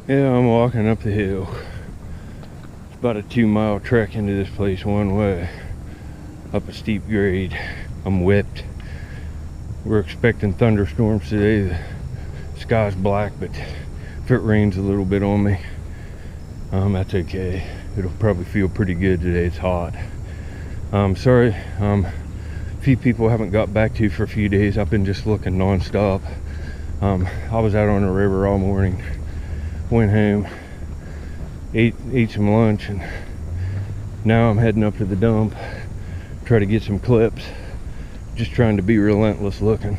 Yeah, I'm walking up the hill. It's about a 2-mile trek into this place one way. Up a steep grade. I'm whipped. We're expecting thunderstorms today. The sky's black, but if it rains a little bit on me, that's okay. It'll probably feel pretty good today. It's hot. Sorry, a few people haven't got back to you for a few days. I've been just looking non-stop. I was out on the river all morning, went home, ate some lunch, and now I'm heading up to the dump, try to get some clips. Just trying to be relentless looking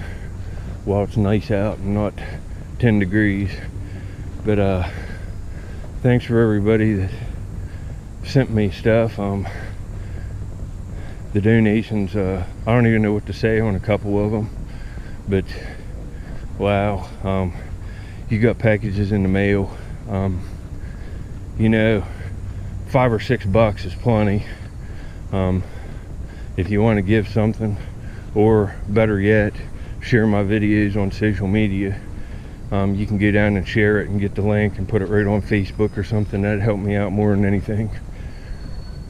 while it's nice out and not 10 degrees. But thanks for everybody that sent me stuff. The donations, I don't even know what to say on a couple of them, but wow, you got packages in the mail. You know, $5 or $6 is plenty. If you want to give something, or better yet, share my videos on social media, you can go down and share it and get the link and put it right on Facebook or something. That'd help me out more than anything.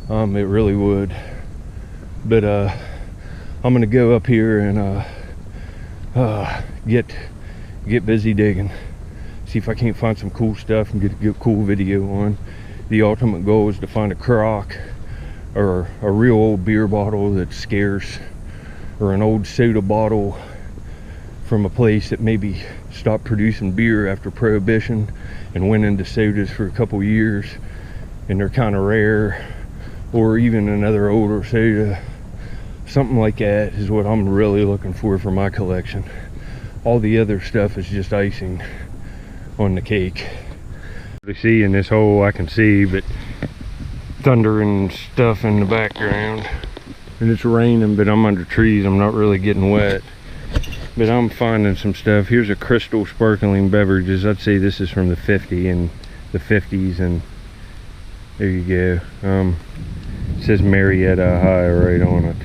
It really would. But I'm gonna go up here and get busy digging, see if I can't find some cool stuff and get a cool video on. The ultimate goal is to find a crock or a real old beer bottle that's scarce, or an old soda bottle from a place that maybe stopped producing beer after Prohibition and went into sodas for a couple years and they're kind of rare, or even another older soda. Something like that is what I'm really looking for my collection. All the other stuff is just icing on the cake. You see in this hole, I can see, but thunder and stuff in the background. And it's raining, but I'm under trees. I'm not really getting wet, but I'm finding some stuff. Here's a Crystal sparkling beverages. I'd say this is from the 50s, and there you go. It says Marietta High right on it.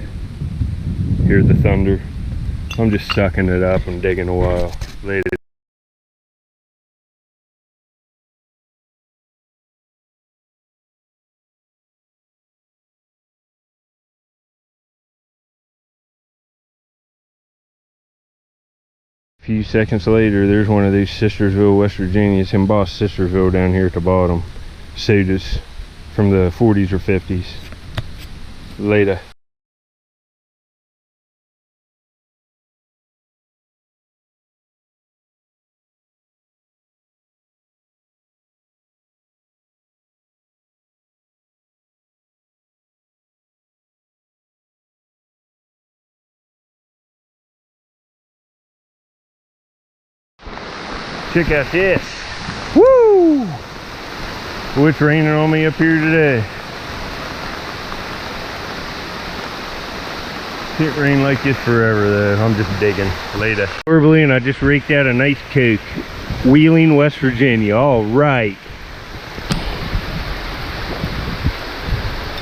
Hear the thunder. I'm just sucking it up and digging a while later. A few seconds later, there's one of these Sistersville, West Virginia's embossed Sistersville down here at the bottom. Sodas from the 40s or 50s. Later. Check out this. Woo! Oh, it's raining on me up here today. Can't rain like this forever though. I'm just digging. Later. And I just raked out a nice Coke. Wheeling, West Virginia. All right.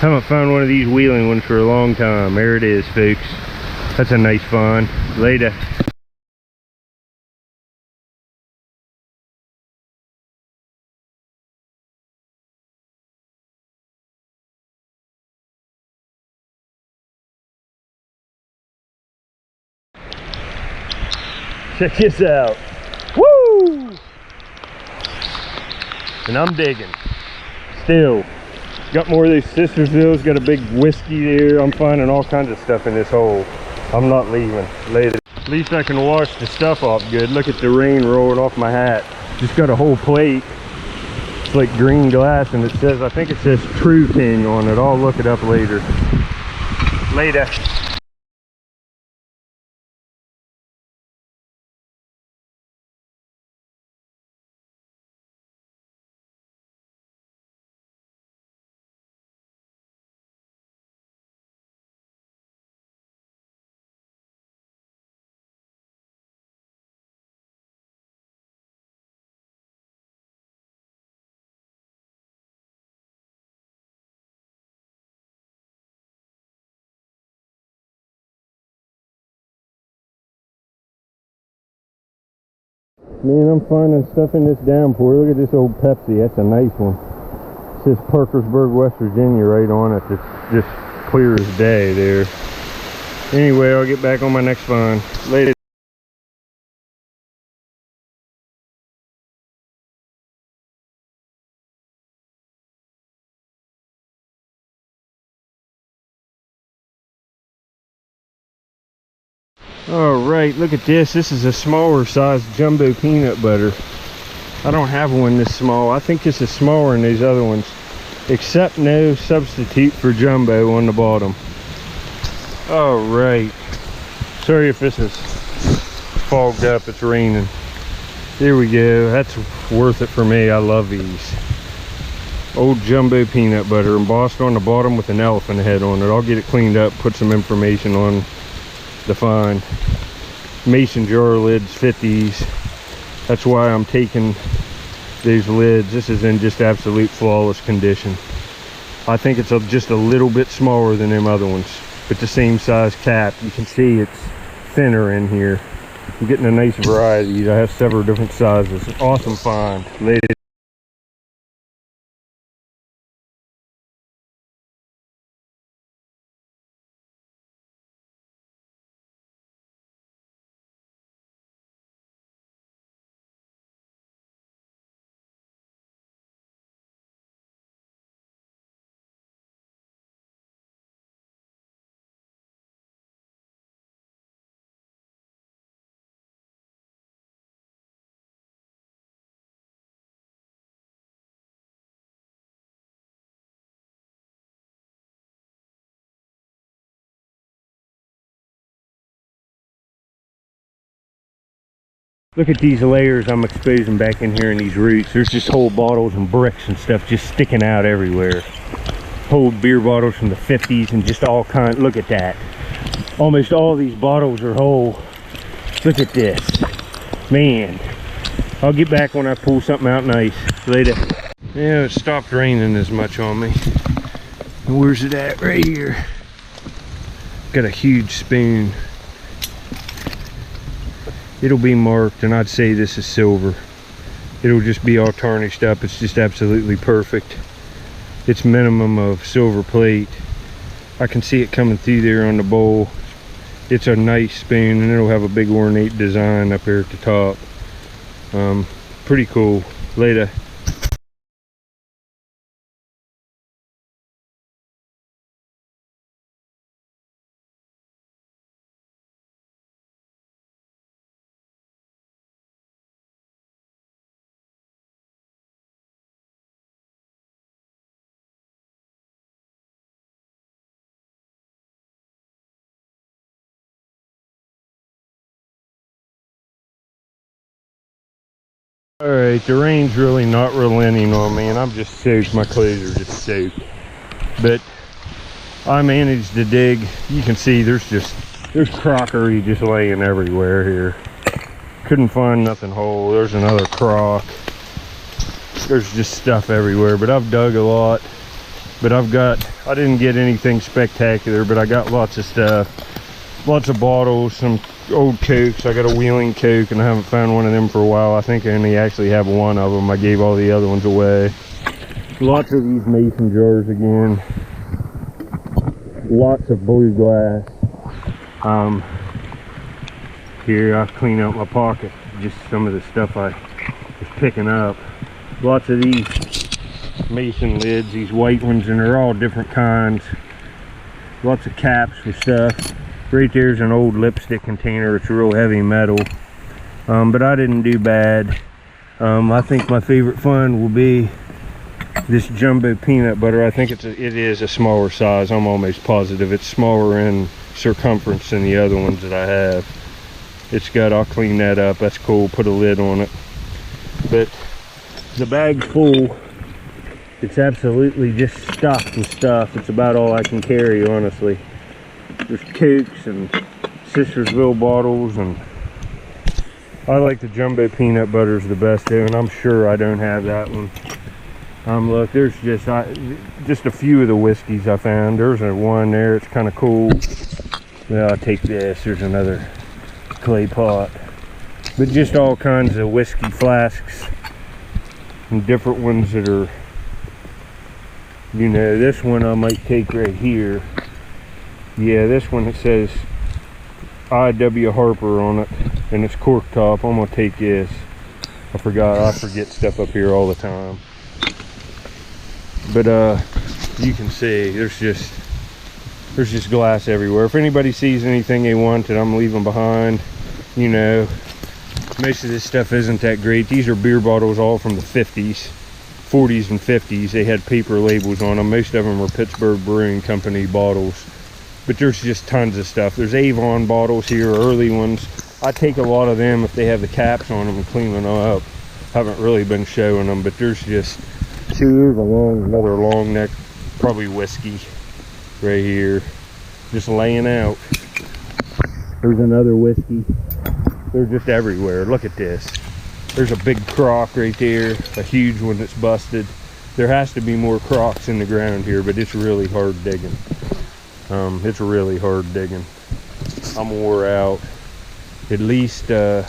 Haven't found one of these Wheeling ones for a long time. There it is, folks. That's a nice find. Later. Check this out. Woo! And I'm digging. Still. Got more of these Sistersvilles. Got a big whiskey there. I'm finding all kinds of stuff in this hole. I'm not leaving. Later. At least I can wash the stuff off good. Look at the rain rolling off my hat. Just got a whole plate. It's like green glass, and it says, I think it says True King on it. I'll look it up later. Later. Man, I'm finding stuff in this downpour. Look at this old Pepsi. That's a nice one. It says Parkersburg, West Virginia right on it. It's just clear as day there. Anyway, I'll get back on my next find. Later. Alright, look at this. This is a smaller size jumbo peanut butter. I don't have one this small. I think this is smaller than these other ones. Except no substitute for jumbo on the bottom. Alright. Sorry if this is fogged up. It's raining. Here we go. That's worth it for me. I love these. Old jumbo peanut butter embossed on the bottom with an elephant head on it. I'll get it cleaned up, put some information on the find. Mason jar lids fit these. That's why I'm taking these lids. This is in just absolute flawless condition. I think it's just a little bit smaller than them other ones, but the same size cap. You can see it's thinner in here. I'm getting a nice variety. I have several different sizes. Awesome find. Later. Look at these layers I'm exposing back in here in these roots. There's just whole bottles and bricks and stuff just sticking out everywhere. Whole beer bottles from the 50s and just all kinds. Look at that. Almost all these bottles are whole. Look at this. Man. I'll get back when I pull something out nice. Later. Yeah, it stopped raining as much on me. And where's it at? Right here. Got a huge spoon. It'll be marked, and I'd say this is silver. It'll just be all tarnished up. It's just absolutely perfect. It's minimum of silver plate. I can see it coming through there on the bowl. It's a nice spoon, and it'll have a big ornate design up here at the top. Pretty cool. Later. Alright, the rain's really not relenting on me, and I'm just soaked. My clothes are just soaked. But I managed to dig. You can see there's crockery just laying everywhere here. Couldn't find nothing whole. There's another crock. There's just stuff everywhere, but I've dug a lot. But I didn't get anything spectacular, but I got lots of stuff. Lots of bottles, some old Cokes. I got a Wheeling Coke, and I haven't found one of them for a while. I think I only actually have one of them. I gave all the other ones away. Lots of these mason jars again. Lots of blue glass. Here I clean out my pocket. Just some of the stuff I was picking up. Lots of these mason lids, these white ones, and they're all different kinds. Lots of caps for stuff. Right there's an old lipstick container. It's real heavy metal, but I didn't do bad. I think my favorite find will be this jumbo peanut butter. I think it is a smaller size. I'm almost positive it's smaller in circumference than the other ones that I have. I'll clean that up. That's cool. Put a lid on it. But the bag's full. It's absolutely just stuffed with stuff. It's about all I can carry, honestly. There's Cokes and Sistersville bottles, and I like the jumbo peanut butters the best too, and I'm sure I don't have that one. Look, there's just a few of the whiskeys I found. There's one there. It's kind of cool. Yeah, I'll take this. There's another clay pot. But just all kinds of whiskey flasks and different ones that are, you know, this one I might take right here. Yeah, this one, it says I.W. Harper on it, and it's cork top. I'm gonna take this. I forget stuff up here all the time. But you can see there's just glass everywhere. If anybody sees anything they want that I'm leaving behind, you know, most of this stuff isn't that great. These are beer bottles all from the 50s, 40s and 50s. They had paper labels on them. Most of them were Pittsburgh Brewing Company bottles. But there's just tons of stuff. There's Avon bottles here, early ones. I take a lot of them if they have the caps on them and clean them up. Haven't really been showing them, but there's just, see, there's another long neck, probably whiskey right here, just laying out. There's another whiskey. They're just everywhere. Look at this. There's a big crock right there, a huge one that's busted. There has to be more crocks in the ground here, but it's really hard digging. It's really hard digging. I'm wore out. At least it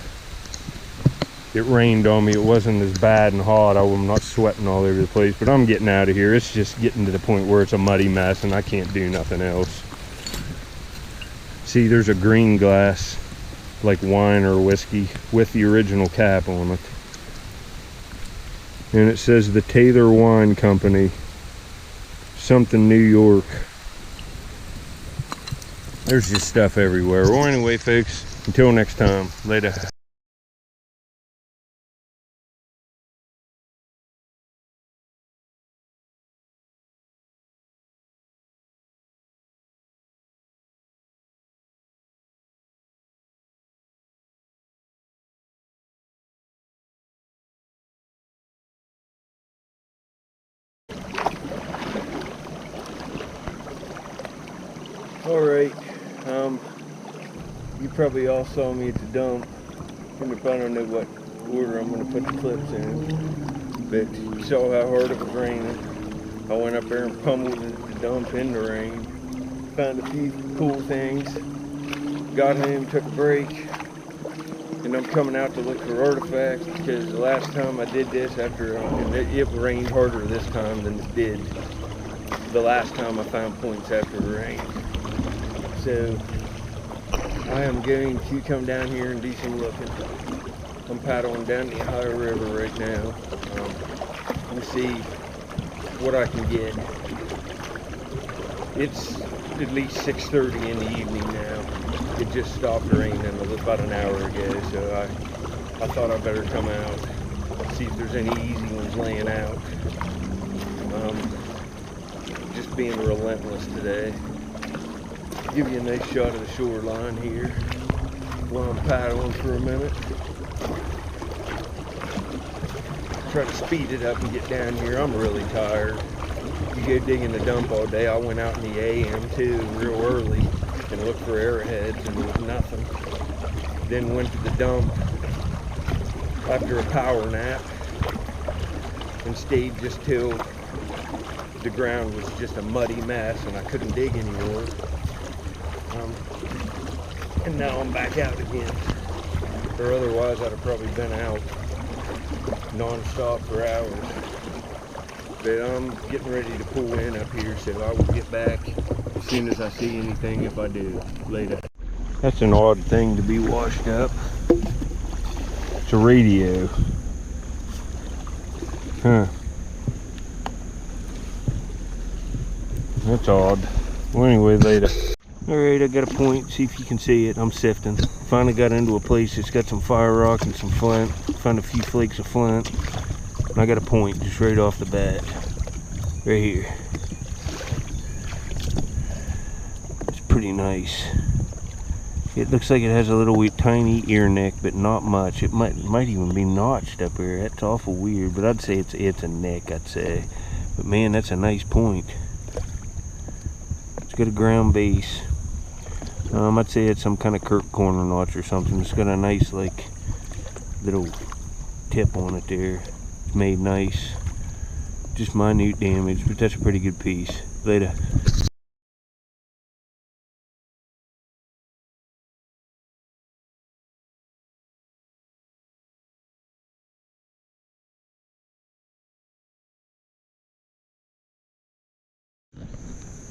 rained on me. It wasn't as bad and hot. I'm not sweating all over the place, but I'm getting out of here. It's just getting to the point where it's a muddy mess and I can't do nothing else. See, there's a green glass, like wine or whiskey, with the original cap on it. And it says the Taylor Wine Company, something New York. There's just stuff everywhere. Well, anyway, folks, until next time, later. Alright, you probably all saw me at the dump, and if I don't know what order I'm going to put the clips in, but you saw how hard it was raining. I went up there and pummeled the dump in the rain, found a few cool things, got home, took a break, and I'm coming out to look for artifacts because the last time I did this, it rained harder this time than it did the last time I found points after the rain. So I am going to come down here and do some looking. I'm paddling down the Ohio River right now and see what I can get. It's at least 6:30 in the evening now. It just stopped raining about an hour ago, so I thought I'd better come out, see if there's any easy ones laying out. Just being relentless today. Give you a nice shot of the shoreline here while I'm paddling for a minute. Try to speed it up and get down here. I'm really tired. You go digging the dump all day. I went out in the AM too, real early, and looked for arrowheads, and there was nothing. Then went to the dump after a power nap and stayed just till the ground was just a muddy mess and I couldn't dig anymore. And now I'm back out again. Or otherwise I'd have probably been out non-stop for hours. But I'm getting ready to pull in up here, so I will get back as soon as I see anything, if I do, later. That's an odd thing to be washed up. It's a radio. Huh. That's odd. Well, anyway, later. Alright, I got a point. See if you can see it. I'm sifting. Finally got into a place that's got some fire rock and some flint. Found a few flakes of flint. And I got a point just right off the bat. Right here. It's pretty nice. It looks like it has a little tiny ear neck, but not much. It might even be notched up here. That's awful weird, but I'd say it's a neck, I'd say. But man, that's a nice point. It's got a ground base. I'd say it's some kind of Kirk corner notch or something. It's got a nice, like, little tip on it there. It's made nice. Just minute damage, but that's a pretty good piece. Later.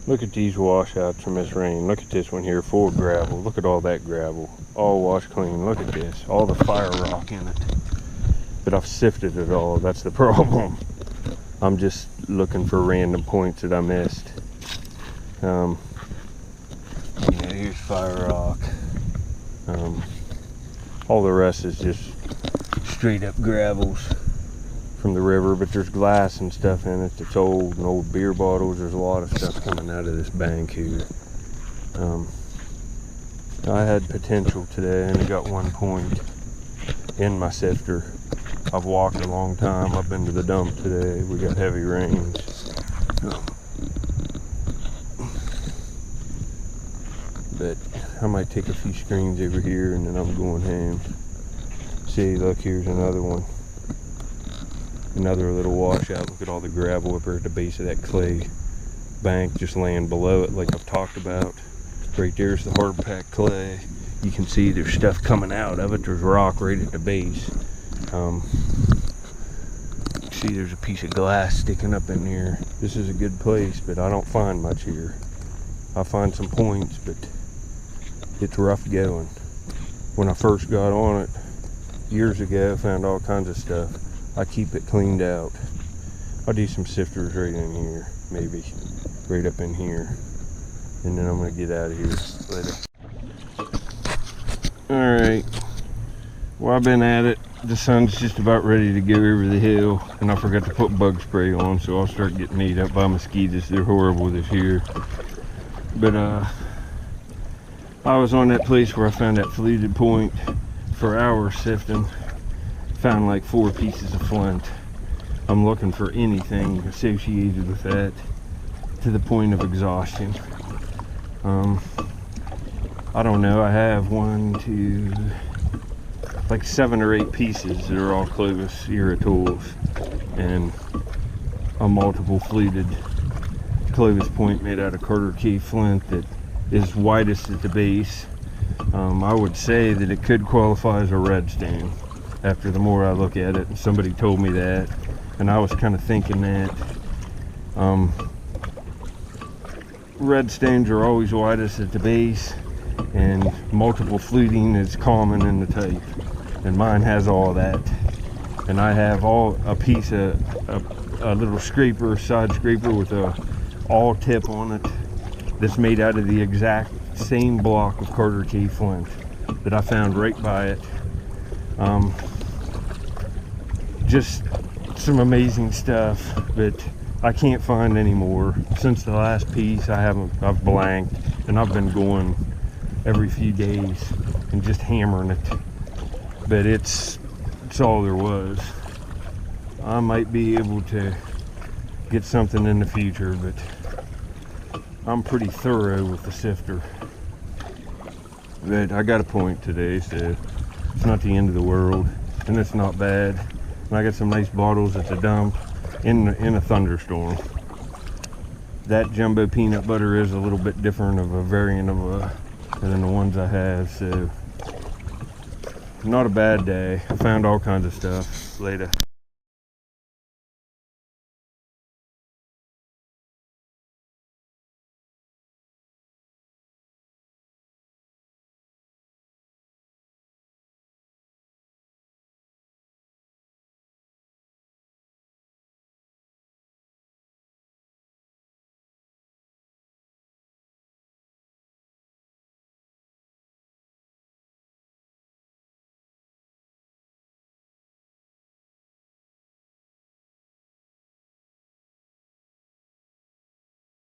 Look at these washouts from this rain. Look at this one here, full of gravel. Look at all that gravel. All washed clean. Look at this. All the fire rock in it. But I've sifted it all. That's the problem. I'm just looking for random points that I missed. Yeah, here's fire rock. All the rest is just straight up gravels from the river, but there's glass and stuff in it that's old, and old beer bottles. There's a lot of stuff coming out of this bank here. I had potential today, and I got 1 point in my sifter. I've walked a long time. I've been to the dump today. We got heavy rains. But I might take a few screens over here, and then I'm going home. See, look, here's another one. Another little washout. Look at all the gravel up there at the base of that clay bank, just laying below it like I've talked about. Right there's the hard packed clay. You can see there's stuff coming out of it. There's rock right at the base. See, there's a piece of glass sticking up in here. This is a good place, but I don't find much here. I find some points, but it's rough going. When I first got on it years ago, I found all kinds of stuff. I keep it cleaned out. I'll do some sifters right in here, maybe right up in here, and then I'm gonna get out of here later. All right, well, I've been at it. The sun's just about ready to go over the hill, and I forgot to put bug spray on, so I'll start getting ate up by mosquitoes. They're horrible this year. But I was on that place where I found that fluted point for hours sifting. Found like 4 pieces of flint. I'm looking for anything associated with that to the point of exhaustion. I don't know, I have 7 or 8 pieces that are all Clovis era tools, and a multiple fluted Clovis point made out of Carter Key flint that is widest at the base. I would say that it could qualify as a red stain after the more I look at it, and somebody told me that, and I was kind of thinking that. Red stains are always widest at the base, and multiple fluting is common in the type, and mine has all that. And I have a piece of a little scraper, side scraper with a awl tip on it that's made out of the exact same block of Carter Key flint that I found right by it. Just some amazing stuff, but I can't find any more. Since the last piece, I've blanked, and I've been going every few days and just hammering it. But it's all there was. I might be able to get something in the future, but I'm pretty thorough with the sifter. But I got a point today, so it's not the end of the world, and it's not bad. And I got some nice bottles at the dump in a thunderstorm. That jumbo peanut butter is a little bit different of a variant than the ones I have, so not a bad day. I found all kinds of stuff. Later.